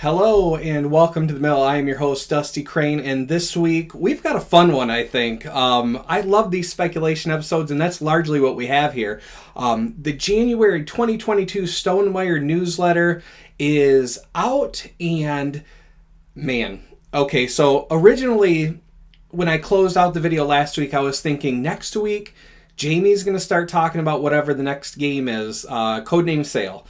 Hello and welcome to the Mill. I am your host, Dusty Crane, and this week we've got a fun one, I think. I love these speculation episodes, and that's largely what we have here. The January 2022 Stonemaier newsletter is out, and man, okay, so originally when I closed out the video last week, I was thinking next week, Jamey's going to start talking about whatever the next game is, Codename Sale.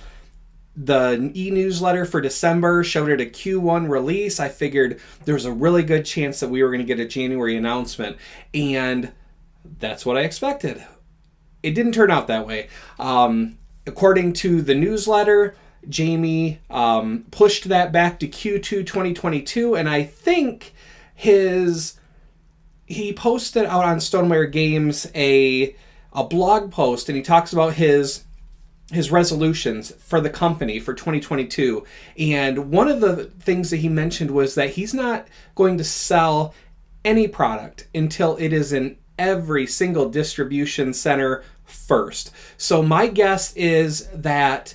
The eNewsletter for December showed it a Q1 release. I figured there was a really good chance that we were going to get a January announcement, and that's what I expected. It didn't turn out that way. According to the newsletter, Jamey pushed that back to Q2 2022, and I think he posted out on Stonemaier Games a blog post, and he talks about his resolutions for the company for 2022. And one of the things that he mentioned was that he's not going to sell any product until it is in every single distribution center first. So my guess is that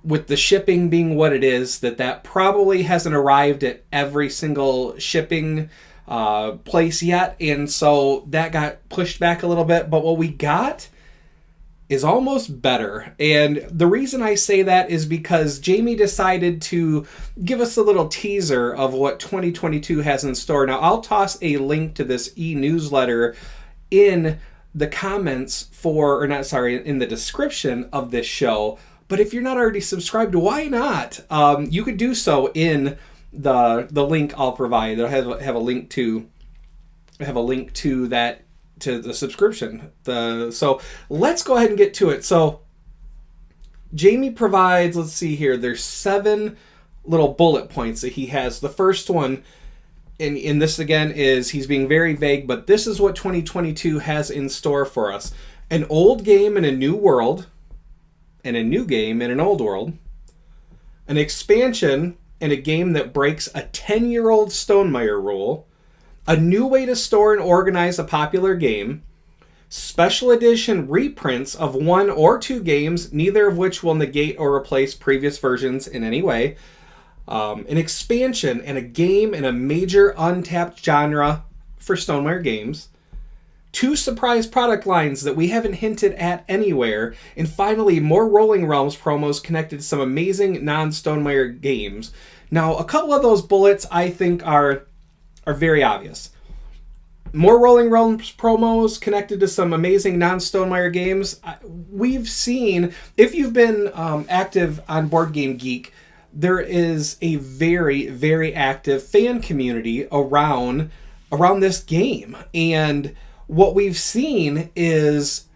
with the shipping being what it is, that probably hasn't arrived at every single shipping place yet. And so that got pushed back a little bit. But what we got is almost better. And the reason I say that is because Jamey decided to give us a little teaser of what 2022 has in store. Now, I'll toss a link to this e-newsletter in the comments in the description of this show. But if you're not already subscribed, why not? You could do so in the link I'll provide. I'll have a link to that, to the subscription. So let's go ahead and get to it. So Jamey provides, let's see here, there's 7 little bullet points that he has. The first one, and this again is, he's being very vague, but this is what 2022 has in store for us. An old game in a new world, and a new game in an old world. An expansion in a game that breaks a 10-year-old Stonemaier rule. A new way to store and organize a popular game. Special edition reprints of 1 or 2 games, neither of which will negate or replace previous versions in any way. An expansion and a game in a major untapped genre for Stonemaier games. 2 surprise product lines that we haven't hinted at anywhere. And finally, more Rolling Realms promos connected to some amazing non-Stonemaier games. Now, a couple of those bullets I think are very obvious. More Rolling Realms promos connected to some amazing non-Stonemaier games. We've seen, if you've been active on Board Game Geek, there is a very, very active fan community around this game. And what we've seen is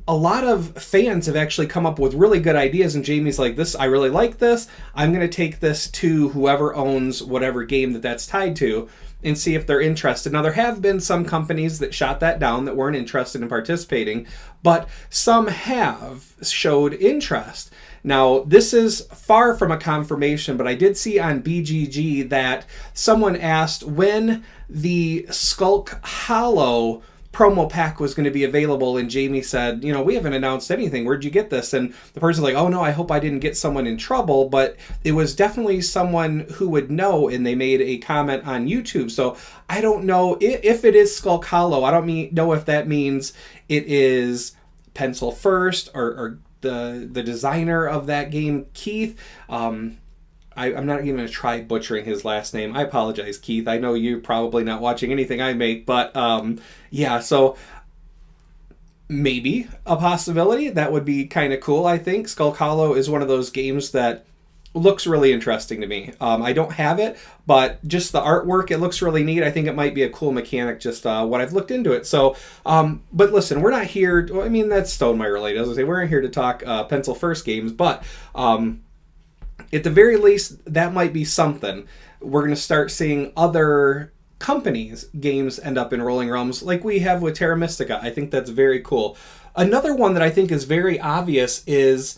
a lot of fans have actually come up with really good ideas, and Jamey's like, I really like this. I'm going to take this to whoever owns whatever game that's tied to and see if they're interested. Now, there have been some companies that shot that down that weren't interested in participating, but some have showed interest. Now, this is far from a confirmation, but I did see on BGG that someone asked when the Skulk Hollow promo pack was going to be available, and Jamey said, we haven't announced anything. Where'd you get this? And the person's like, oh no, I hope I didn't get someone in trouble, but it was definitely someone who would know, and they made a comment on YouTube. So I don't know if it is Skulk Hollow. I don't know if that means it is Pencil First or the designer of that game, Keith. I'm not even going to try butchering his last name. I apologize, Keith. I know you're probably not watching anything I make, but yeah, so maybe a possibility. That would be kind of cool, I think. Skulk Hollow is one of those games that looks really interesting to me. I don't have it, but just the artwork, it looks really neat. I think it might be a cool mechanic, just what I've looked into it. So, but listen, we're not here, that's Stonemaier related. As I say, we're not here to talk Pencil First games, but at the very least, that might be something. We're going to start seeing other companies' games end up in Rolling Realms, like we have with Terra Mystica. I think that's very cool. Another one that I think is very obvious is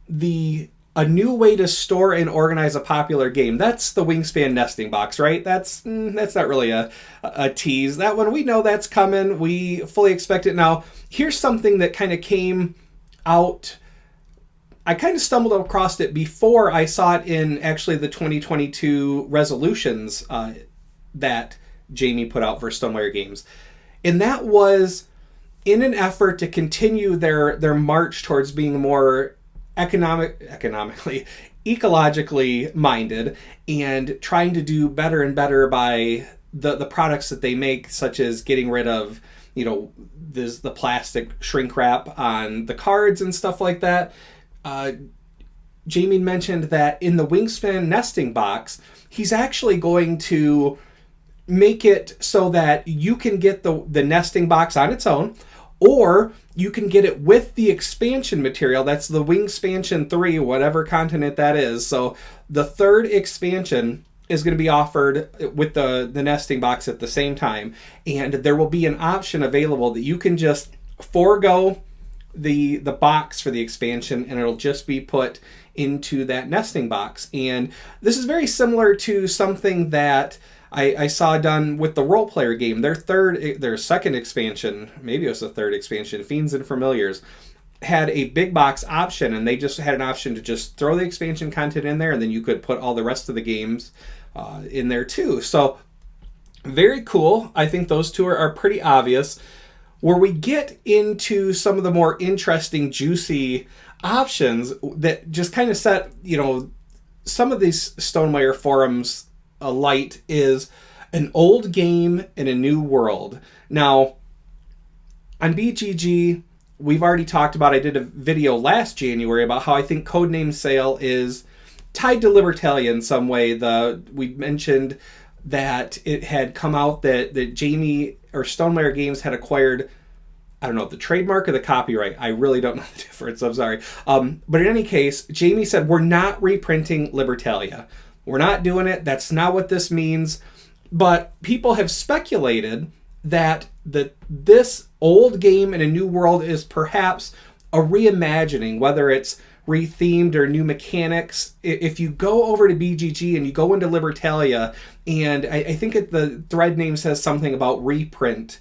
a new way to store and organize a popular game. That's the Wingspan nesting box, right? That's not really a tease. That one, we know that's coming. We fully expect it. Now, here's something that kind of came out I kind of stumbled across it before I saw it in actually the 2022 resolutions that Jamey put out for Stonemaier Games. And that was in an effort to continue their march towards being more ecologically minded and trying to do better and better by the products that they make, such as getting rid of, the plastic shrink wrap on the cards and stuff like that. Jamey mentioned that in the Wingspan nesting box, he's actually going to make it so that you can get the nesting box on its own, or you can get it with the expansion material. That's the Wingspan 3, whatever continent that is. So the third expansion is going to be offered with the nesting box at the same time. And there will be an option available that you can just forego the box for the expansion, and it'll just be put into that nesting box. And this is very similar to something that I saw done with the role player game. Their second expansion, maybe it was the third expansion, Fiends and Familiars, had a big box option, and they just had an option to just throw the expansion content in there, and then you could put all the rest of the games in there too. So very cool. I think those two are pretty obvious. Where we get into some of the more interesting, juicy options that just kind of set, some of these Stonemaier forums alight is an old game in a new world. Now, on BGG, we've already talked about, I did a video last January about how I think Codename Sale is tied to Libertalia in some way. We mentioned that it had come out that Jamey or Stonemaier Games had acquired, I don't know, the trademark or the copyright. I really don't know the difference. I'm sorry. But in any case, Jamey said, we're not reprinting Libertalia. We're not doing it. That's not what this means. But people have speculated that this old game in a new world is perhaps a reimagining, whether it's rethemed or new mechanics. If you go over to BGG and you go into Libertalia, and I think the thread name says something about reprint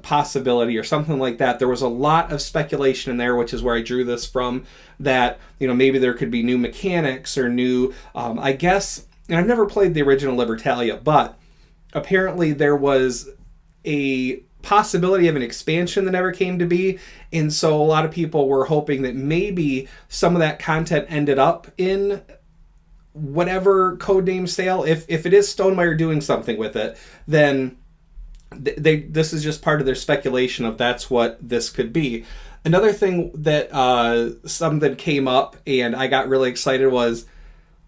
possibility or something like that. There was a lot of speculation in there, which is where I drew this from, that maybe there could be new mechanics or new I guess, and I've never played the original Libertalia, but apparently there was a possibility of an expansion that never came to be, and so a lot of people were hoping that maybe some of that content ended up in whatever Codename Sale. If it is Stonemaier doing something with it, then this is just part of their speculation of that's what this could be. Another thing that something came up and I got really excited was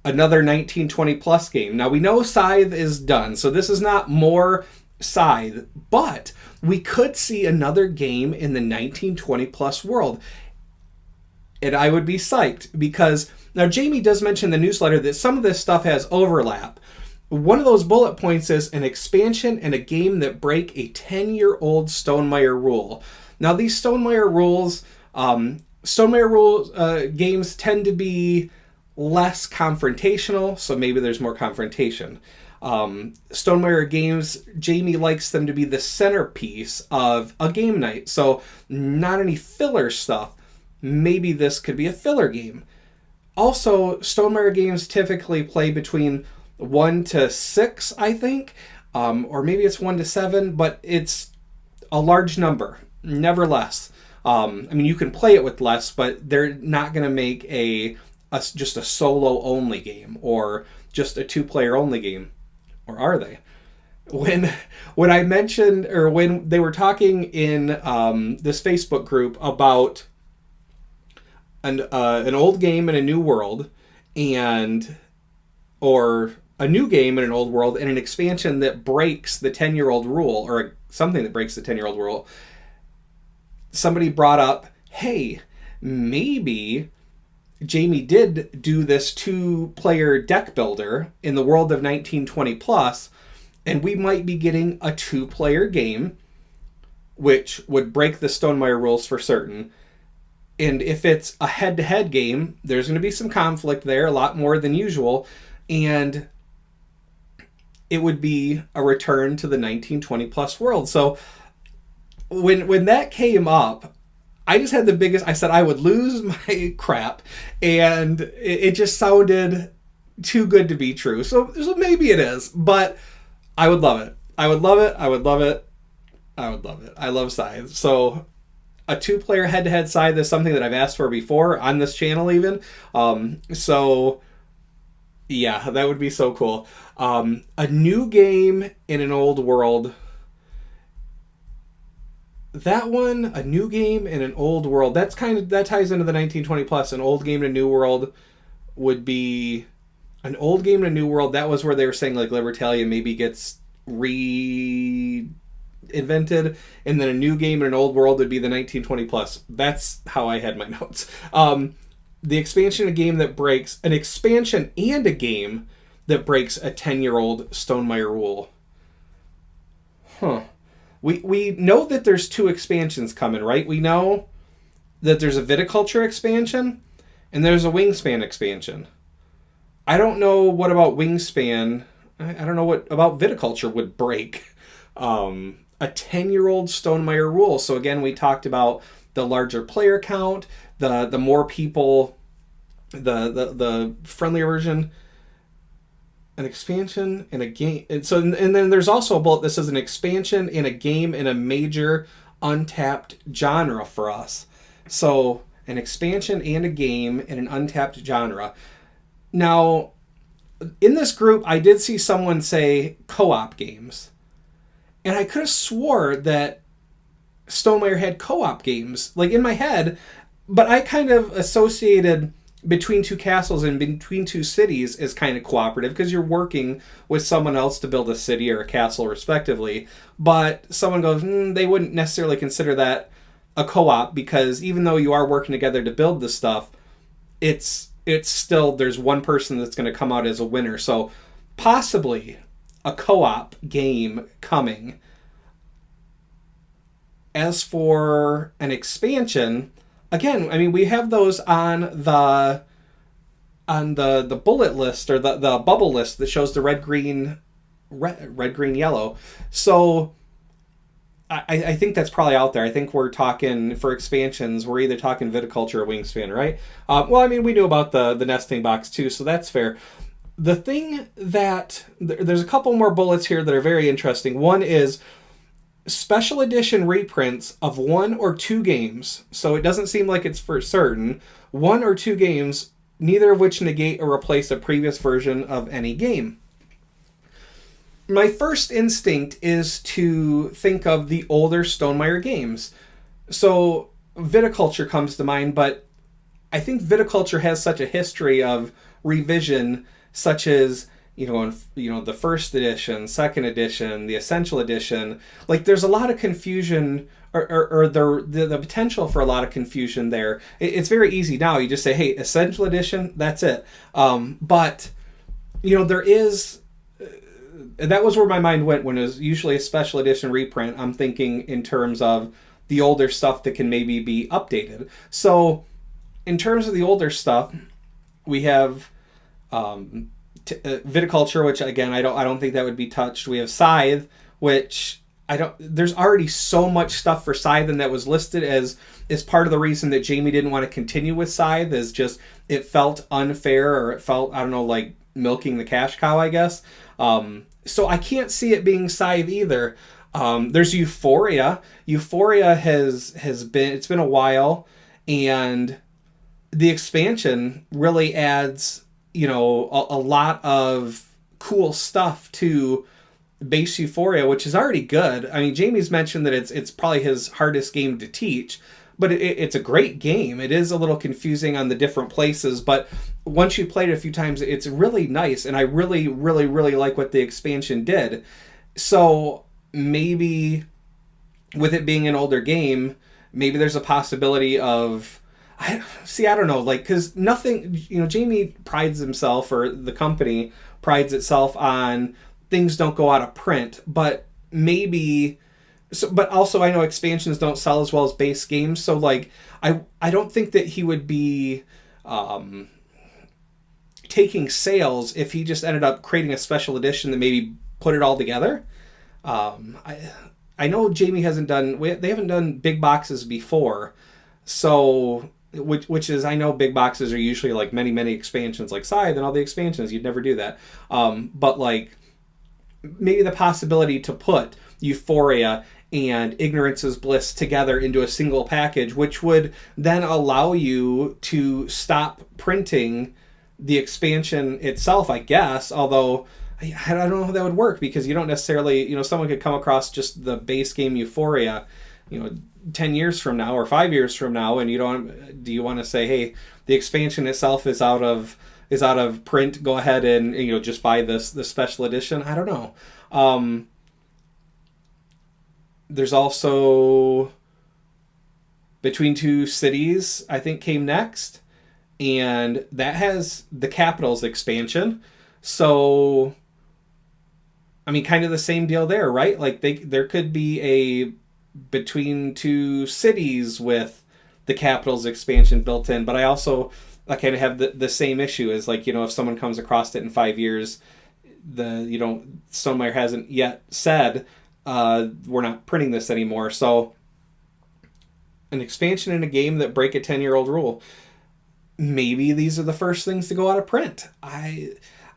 another 1920 plus game. Now we know Scythe is done, so this is not more Scythe, but we could see another game in the 1920 plus world. And I would be psyched, because now Jamey does mention in the newsletter that some of this stuff has overlap. One of those bullet points is an expansion and a game that break a 10-year-old Stonemaier rule. Now, these Stonemaier rules, games tend to be less confrontational, so maybe there's more confrontation. Stonemaier games, Jamey likes them to be the centerpiece of a game night, so not any filler stuff. Maybe this could be a filler game. Also, Stonemaier games typically play between 1 to 6, I think, or maybe it's 1 to 7, but it's a large number, never less. I mean, you can play it with less, but they're not going to make just a solo only game or just a 2-player only game, or are they? When I mentioned, or when they were talking in this Facebook group about an old game in a new world, or a new game in an old world, and an expansion that breaks the 10-year-old rule, or something that breaks the 10-year-old rule, somebody brought up, hey, maybe Jamey did do this 2-player deck builder in the world of 1920 plus, and we might be getting a 2-player game, which would break the Stonemaier rules for certain. And if it's a head-to-head game, there's going to be some conflict there, a lot more than usual, and it would be a return to the 1920 plus world. So when that came up, I just had the biggest, I said I would lose my crap, and it just sounded too good to be true. So maybe it is, but I would love it. I would love it. I would love it. I would love it. I love Scythe. So a 2-player head-to-head Scythe is something that I've asked for before on this channel even. So yeah, that would be so cool. A new game in an old world. That one, a new game in an old world. That ties into the 1920 plus. An old game in a new world would be an old game in a new world. That was where they were saying like Libertalia maybe gets reinvented, and then a new game in an old world would be the 1920 plus. That's how I had my notes. The expansion, a game that breaks an expansion and a game that breaks a 10-year-old Stonemaier rule. Huh. We know that there's 2 expansions coming, right? We know that there's a viticulture expansion and there's a Wingspan expansion. I don't know what about Wingspan. I don't know what about viticulture would break a 10-year-old Stonemaier rule. So again, we talked about the larger player count, the more people, the friendlier version. An expansion and a game. And then there's also a bullet that says an expansion in a game in a major untapped genre for us. So an expansion and a game in an untapped genre. Now, in this group, I did see someone say co-op games. And I could have swore that Stonemaier had co-op games, like in my head, but I kind of associated between 2 castles and between 2 cities is kind of cooperative because you're working with someone else to build a city or a castle respectively. But someone goes, they wouldn't necessarily consider that a co-op because even though you are working together to build this stuff, it's still, there's one person that's going to come out as a winner. So possibly a co-op game coming. As for an expansion, again, I mean, we have those on the bullet list or the bubble list that shows the red, green, yellow. So I think that's probably out there. I think we're talking for expansions. We're either talking viticulture or Wingspan, right? Well, I mean, we knew about the nesting box too, so that's fair. The thing that there's a couple more bullets here that are very interesting. One is special edition reprints of 1 or 2 games. So it doesn't seem like it's for certain. 1 or 2 games, neither of which negate or replace a previous version of any game. My first instinct is to think of the older Stonemaier games. So viticulture comes to mind, but I think viticulture has such a history of revision, such as the first edition, second edition, the essential edition. Like there's a lot of confusion or the potential for a lot of confusion there. It's very easy now. You just say, hey, essential edition, that's it. But there is, that was where my mind went when it was usually a special edition reprint. I'm thinking in terms of the older stuff that can maybe be updated. So in terms of the older stuff, we have viticulture, which again I don't think that would be touched. We have Scythe, which there's already so much stuff for Scythe, and that was listed as part of the reason that Jamey didn't want to continue with Scythe, is just it felt unfair, or it felt, I don't know, like milking the cash cow, I guess. So I can't see it being Scythe either. There's Euphoria. Euphoria has been, it's been a while, and the expansion really adds a lot of cool stuff to base Euphoria, which is already good. I mean, Jamey's mentioned that it's probably his hardest game to teach, but it's a great game. It is a little confusing on the different places, but once you played it a few times, it's really nice, and I really, really, really like what the expansion did. So maybe with it being an older game, maybe there's a possibility of, I don't know, like, because nothing, Jamey prides himself, or the company prides itself on things don't go out of print, but maybe, but also I know expansions don't sell as well as base games, so like, I don't think that he would be taking sales if he just ended up creating a special edition that maybe put it all together. I know Jamey they haven't done big boxes before. So, which is, I know big boxes are usually like many, many expansions like Scythe and all the expansions. You'd never do that. But like maybe the possibility to put Euphoria and Ignorance is Bliss together into a single package, which would then allow you to stop printing the expansion itself, I guess. Although I don't know how that would work, because you don't necessarily, someone could come across just the base game Euphoria, 10 years from now or 5 years from now, and do you want to say, hey, the expansion itself is out of print, go ahead and just buy the special edition? I don't know. There's also Between Two Cities, I think, came next, and that has the Capitals expansion. So I mean, kind of the same deal there, right? Like there could be a Between Two Cities with the Capitals expansion built in, but I kind of have the same issue as, like, if someone comes across it in 5 years, Stonemaier hasn't yet said we're not printing this anymore. So an expansion in a game that break a 10-year-old rule, maybe these are the first things to go out of print.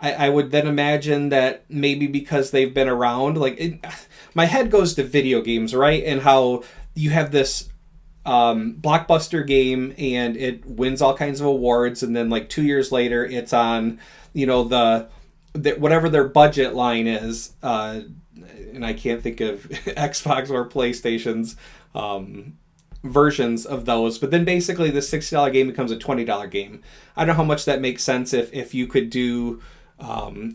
I would then imagine that maybe because they've been around, my head goes to video games, right? And how you have this blockbuster game and it wins all kinds of awards, and then like 2 years later it's on the whatever their budget line is, and I can't think of Xbox or PlayStation's versions of those, but then basically the $60 game becomes a $20 game. I don't know how much that makes sense if you could do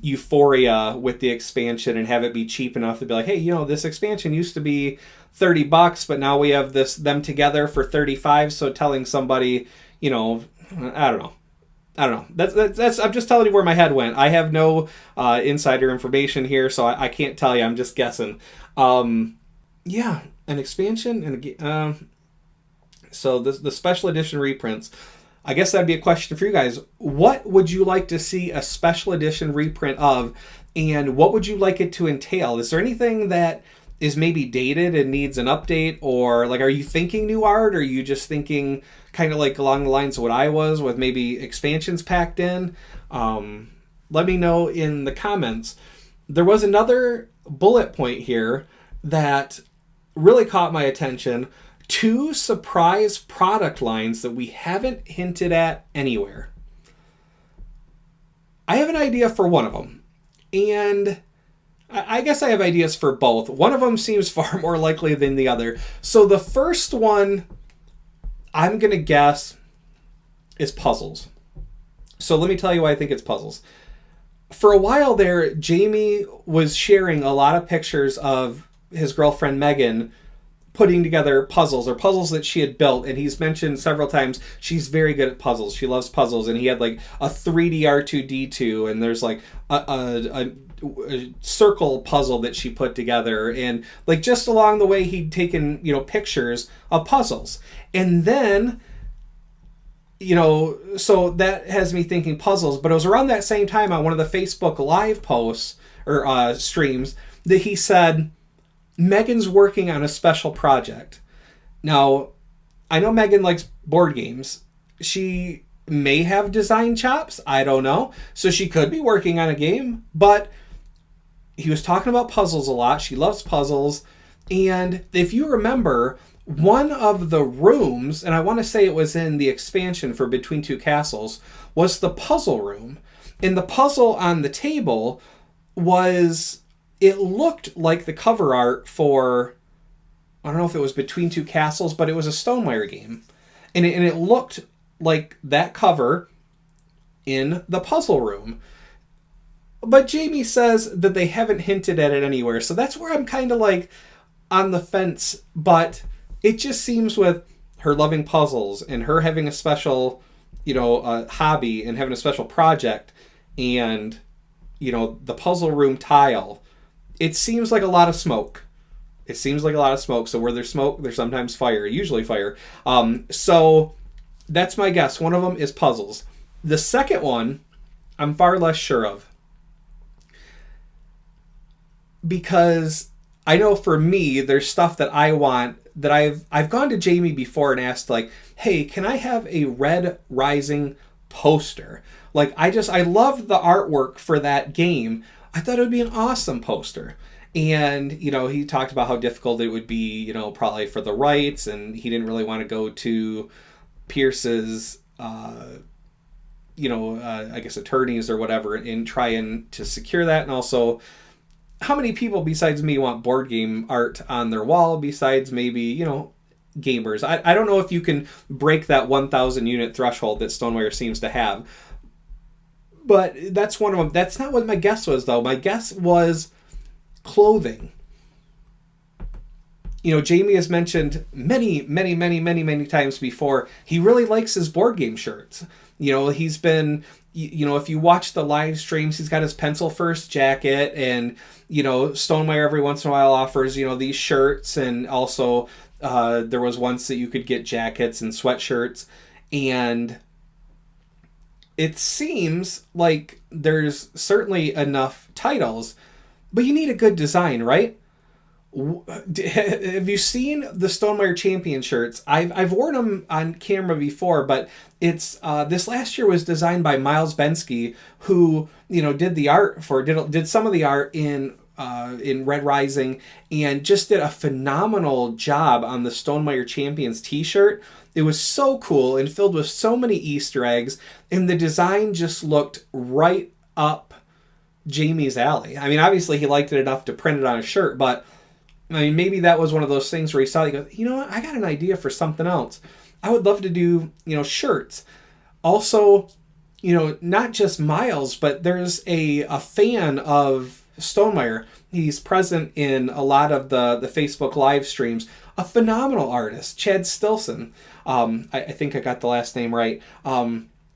Euphoria with the expansion and have it be cheap enough to be like, hey, this expansion used to be $30, but now we have them together for $35. So telling somebody, I don't know. That's I'm just telling you where my head went. I have no insider information here, so I can't tell you. I'm just guessing. Yeah, an expansion and so the special edition reprints. I guess that'd be a question for you guys. What would you like to see a special edition reprint of, and what would you like it to entail? Is there anything that is maybe dated and needs an update, or like, are you thinking new art, or are you just thinking kind of like along the lines of what I was with maybe expansions packed in? Let me know in the comments. There was another bullet point here that really caught my attention. 2 surprise product lines that we haven't hinted at anywhere. I have an idea for one of them, and I guess I have ideas for both. One of them seems far more likely than the other. So the first one, I'm going to guess, is puzzles. So let me tell you why I think it's puzzles. For a while there, Jamey was sharing a lot of pictures of his girlfriend Megan putting together puzzles, or puzzles that she had built, and he's mentioned several times she's very good at puzzles. She loves puzzles, and he had like a 3D R2D2, and there's like a circle puzzle that she put together, and like just along the way he'd taken pictures of puzzles. And then so that has me thinking puzzles. But it was around that same time on one of the Facebook live posts or streams that he said Megan's working on a special project. Now, I know Megan likes board games. She may have design chops. I don't know. So she could be working on a game. But he was talking about puzzles a lot. She loves puzzles. And if you remember, one of the rooms, and I want to say it was in the expansion for Between Two Castles, was the puzzle room. And the puzzle on the table was... It looked like the cover art for, I don't know if it was Between Two Castles, but it was a Stonemaier game. And it looked like that cover in the puzzle room. But Jamey says that they haven't hinted at it anywhere. So that's where I'm kind of like on the fence. But it just seems with her loving puzzles and her having a special, hobby and having a special project and, the puzzle room tile, it seems like a lot of smoke. So where there's smoke, there's sometimes fire, usually fire. So that's my guess. One of them is puzzles. The second one, I'm far less sure of. Because I know for me, there's stuff that I want that I've gone to Jamey before and asked, like, hey, can I have a Red Rising poster? Like, I loved the artwork for that game. I thought it would be an awesome poster. And, he talked about how difficult it would be, probably for the rights, and he didn't really want to go to Pierce's, I guess attorneys or whatever, and trying to secure that. And also, how many people besides me want board game art on their wall besides maybe, gamers? I don't know if you can break that 1,000 unit threshold that Stonemaier seems to have. But that's one of them. That's not what my guess was, though. My guess was clothing. Jamey has mentioned many times before, he really likes his board game shirts. He's been, if you watch the live streams, he's got his Pencil First jacket, and, Stonemaier every once in a while offers, these shirts, and also there was once that you could get jackets and sweatshirts, and it seems like there's certainly enough titles, but you need a good design, right? Have you seen the Stonemaier Champion shirts? I've worn them on camera before, but it's this last year was designed by Miles Bensky, who did the art for did some of the art in Red Rising, and just did a phenomenal job on the Stonemaier Champions t-shirt. It was so cool and filled with so many Easter eggs, and the design just looked right up Jamey's alley. I mean, obviously he liked it enough to print it on a shirt, but I mean, maybe that was one of those things where he saw it, he goes, you know what, I got an idea for something else. I would love to do, shirts. Also, not just Miles, but there's a fan of Stonemaier. He's present in a lot of the Facebook live streams. A phenomenal artist, Chad Stilson. I think I got the last name right.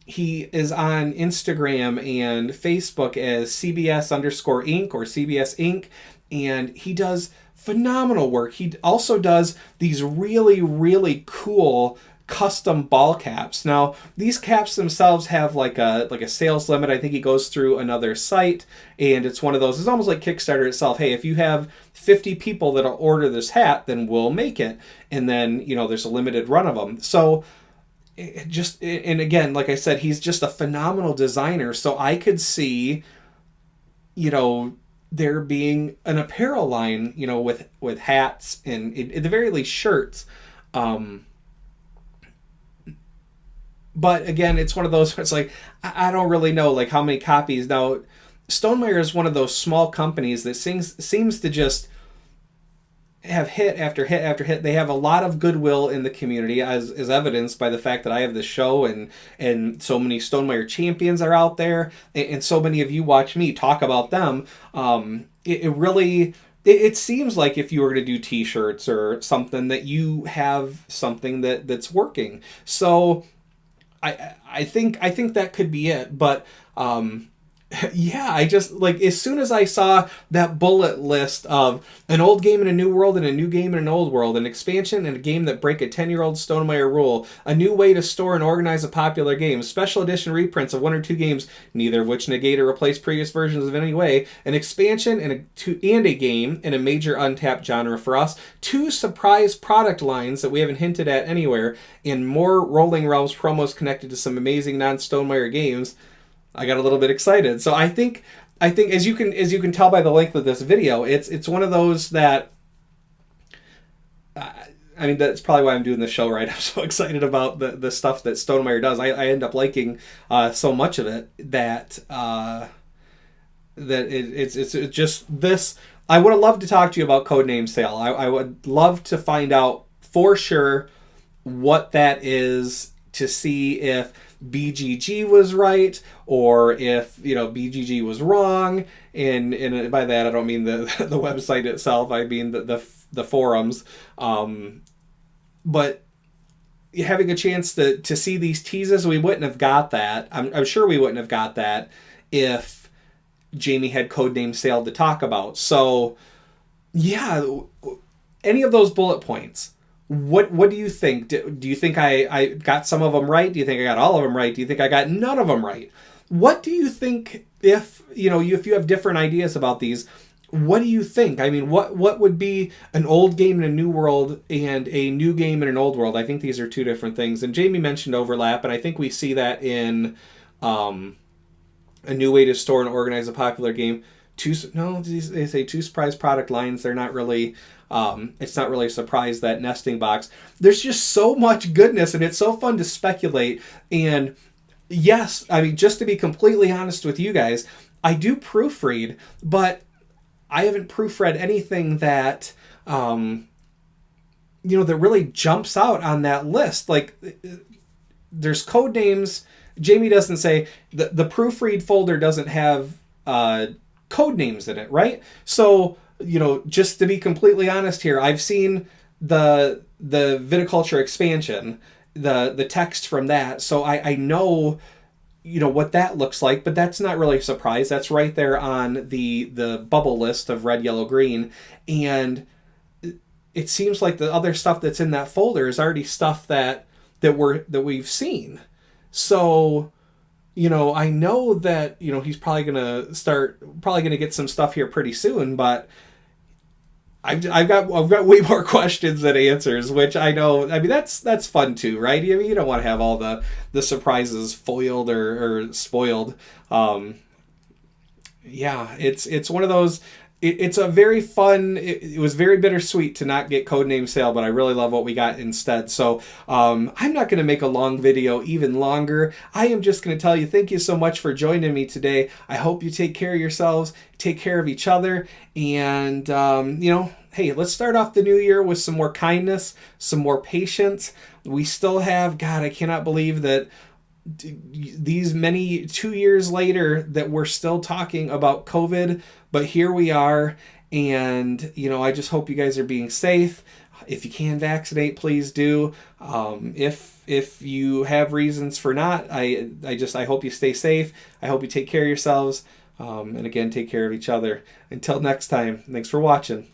He is on Instagram and Facebook as CBS_Inc. or CBS Inc. And he does phenomenal work. He also does these really, really cool custom ball caps. Now, these caps themselves have like a sales limit. I think he goes through another site, and it's one of those, it's almost like Kickstarter itself. Hey, if you have 50 people that'll order this hat, then we'll make it. And then, there's a limited run of them. So and again, like I said, he's just a phenomenal designer. So I could see, there being an apparel line, with hats and at the very least shirts. But again, it's one of those where it's like, I don't really know like how many copies. Now, Stonemaier is one of those small companies that seems to just have hit after hit after hit. They have a lot of goodwill in the community, as is evidenced by the fact that I have this show, and so many Stonemaier champions are out there, and so many of you watch me talk about them. It seems like if you were to do t-shirts or something, that you have something that's working. So I think that could be it. But yeah, I just, like, as soon as I saw that bullet list of an old game in a new world and a new game in an old world, an expansion and a game that break a 10-year-old Stonemaier rule, a new way to store and organize a popular game, special edition reprints of 1 or 2 games, neither of which negate or replace previous versions of any way, an expansion and a game in a major untapped genre for us, 2 surprise product lines that we haven't hinted at anywhere, and more Rolling Realms promos connected to some amazing non-Stonemaier games, I got a little bit excited. So I think as you can tell by the length of this video, it's one of those that I mean, that's probably why I'm doing this show, right? I'm so excited about the stuff that Stonemaier does. I end up liking so much of it that it's just this. I would have loved to talk to you about Codename Sale. I would love to find out for sure what that is, to see if BGG was right or if BGG was wrong, and by that I don't mean the website itself, I mean the forums, but having a chance to see these teases, we wouldn't have got that. I'm sure we wouldn't have got that if Jamey had Codename Sale to talk about. So yeah, any of those bullet points, What do you think? Do you think I got some of them right? Do you think I got all of them right? Do you think I got none of them right? What do you think if you have different ideas about these? what do you think? I mean, what would be an old game in a new world and a new game in an old world? I think these are two different things. And Jamey mentioned overlap, and I think we see that in a new way to store and organize a popular game. They say two surprise product lines. They're not really. It's not really a surprise, that nesting box. There's just so much goodness, and it's so fun to speculate. And yes, I mean, just to be completely honest with you guys, I do proofread, but I haven't proofread anything that that really jumps out on that list. Like, there's code names. Jamey doesn't say the proofread folder doesn't have code names in it, right? So, just to be completely honest here, I've seen the viticulture expansion, the text from that, so I know what that looks like, but that's not really a surprise. That's right there on the bubble list of red, yellow, green, and it seems like the other stuff that's in that folder is already stuff that we've seen. So, I know that he's probably gonna get some stuff here pretty soon, but I've got way more questions than answers, which I know. I mean, that's fun too, right? I mean, you don't want to have all the surprises foiled or spoiled. Yeah, it's one of those. It's a very fun. It was very bittersweet to not get Codename Sale, but I really love what we got instead. So I'm not going to make a long video even longer. I am just going to tell you thank you so much for joining me today. I hope you take care of yourselves, take care of each other, and hey, let's start off the new year with some more kindness, some more patience. We still have, God, I cannot believe that these 2 years later that we're still talking about COVID, but here we are. And I just hope you guys are being safe. If you can vaccinate, please do. If you have reasons for not, I hope you stay safe. I hope you take care of yourselves, and again, take care of each other. Until next time, thanks for watching.